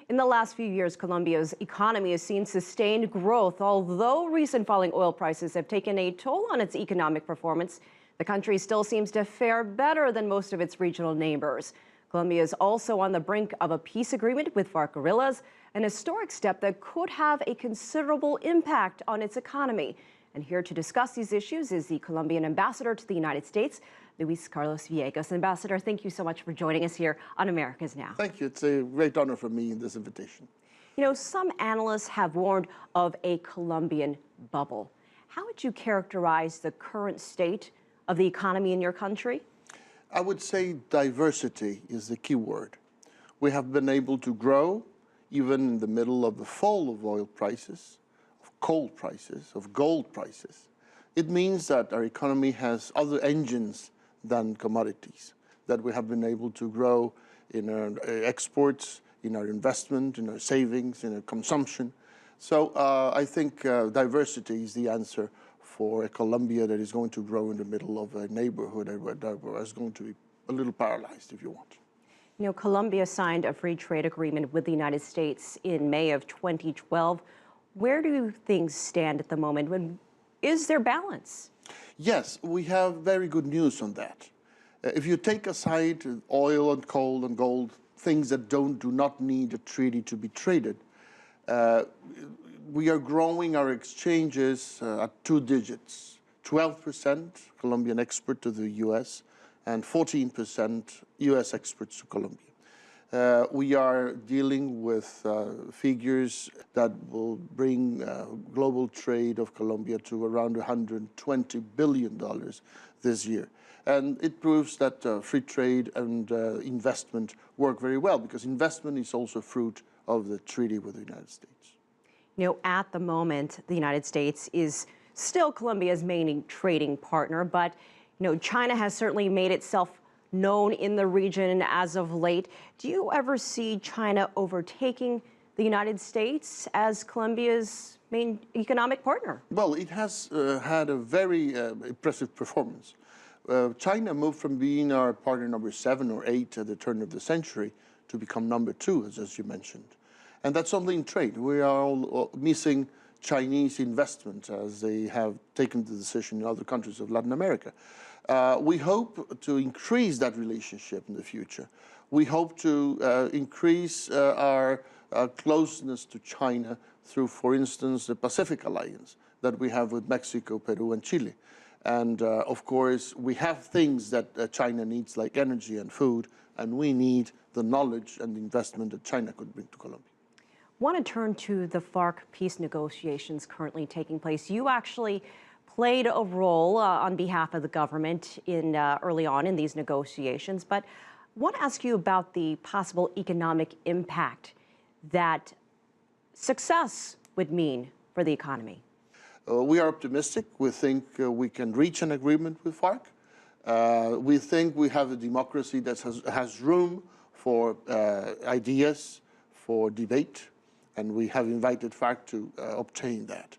In the last few years, Colombia's economy has seen sustained growth. Although recent falling oil prices have taken a toll on its economic performance, the country still seems to fare better than most of its regional neighbors. Colombia is also on the brink of a peace agreement with FARC guerrillas, an historic step that could have a considerable impact on its economy. And here to discuss these issues is the Colombian ambassador to the United States, Luis Carlos Villegas. Ambassador, thank you so much for joining us here on America's Now. Thank you. It's a great honor for me in this invitation. You know, some analysts have warned of a Colombian bubble. How would you characterize the current state of the economy in your country? I would say diversity is the key word. We have been able to grow even in the middle of the fall of oil prices, of coal prices, of gold prices. It means that our economy has other engines than commodities, that we have been able to grow in our exports, in our investment, in our savings, in our consumption. So I think diversity is the answer for a Colombia that is going to grow in the middle of a neighborhood that is going to be a little paralyzed, if you want. You know, Colombia signed a free trade agreement with the United States in May of 2012. Where do things stand at the moment? Is there balance? Yes, we have very good news on that. If you take aside oil and coal and gold, things that do not need a treaty to be traded, we are growing our exchanges at 2 digits, 12% Colombian export to the U.S. and 14% U.S. exports to Colombia. We are dealing with figures that will bring global trade of Colombia to around $120 billion this year. And it proves that free trade and investment work very well, because investment is also fruit of the treaty with the United States. You know, at the moment, the United States is still Colombia's main trading partner, but China has certainly made itself known in the region as of late. Do you ever see China overtaking the United States as Colombia's main economic partner? Well, it has had a very impressive performance. China moved from being our partner number 7 or 8 at the turn of the century to become number 2, as you mentioned. And that's only in trade. We are all missing Chinese investment as they have taken the decision in other countries of Latin America. We hope to increase that relationship in the future. We hope to increase our closeness to China through, for instance, the Pacific Alliance that we have with Mexico, Peru, and Chile. And of course, we have things that China needs, like energy and food, and we need the knowledge and the investment that China could bring to Colombia. I want to turn to the FARC peace negotiations currently taking place. You actually played a role on behalf of the government early on in these negotiations, but I want to ask you about the possible economic impact that success would mean for the economy. We are optimistic. We think we can reach an agreement with FARC. We think we have a democracy that has room for ideas, for debate, and we have invited FARC to obtain that.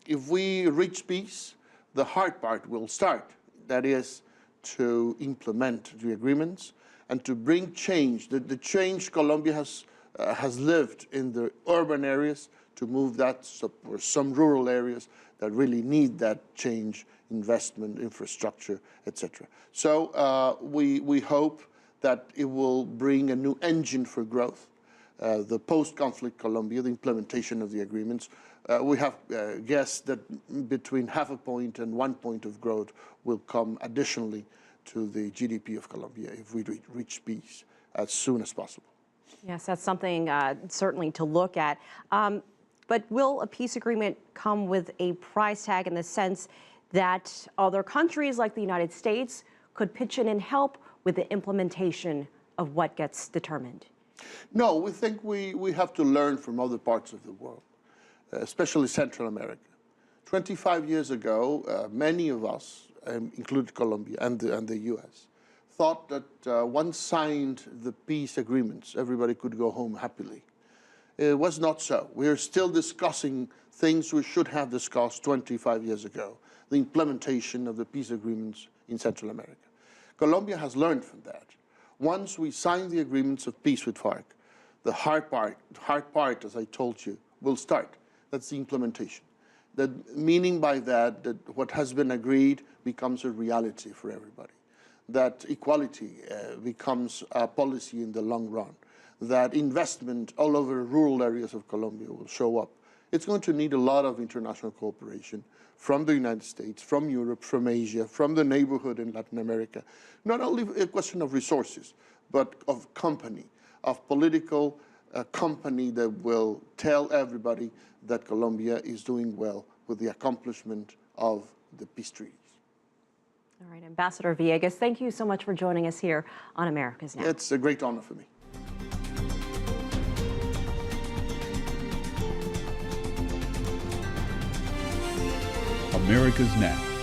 If we reach peace, the hard part will start. That is to implement the agreements and to bring change, the change Colombia has lived in the urban areas, to move that for some rural areas that really need that change, investment, infrastructure, etc. So we hope that it will bring a new engine for growth. The post-conflict Colombia, the implementation of the agreements, we have guessed that between 0.5 point and 1 point of growth will come additionally to the GDP of Colombia if we reach peace as soon as possible. Yes, that's something certainly to look at. But will a peace agreement come with a price tag in the sense that other countries like the United States could pitch in and help with the implementation of what gets determined? No, we think we have to learn from other parts of the world, especially Central America. 25 years ago, many of us, including Colombia and the US, thought that once signed the peace agreements, everybody could go home happily. It was not so. We are still discussing things we should have discussed 25 years ago, the implementation of the peace agreements in Central America. Colombia has learned from that. Once we signed the agreements of peace with FARC, The hard part, as I told you, will start. That's the implementation. The meaning by that what has been agreed becomes a reality for everybody. That equality becomes a policy in the long run. That investment all over rural areas of Colombia will show up. It's going to need a lot of international cooperation from the United States, from Europe, from Asia, from the neighborhood in Latin America. Not only a question of resources, but of company, of political company that will tell everybody that Colombia is doing well with the accomplishment of the peace treaties. All right, Ambassador Villegas, thank you so much for joining us here on America's Now. It's a great honor for me. America's Now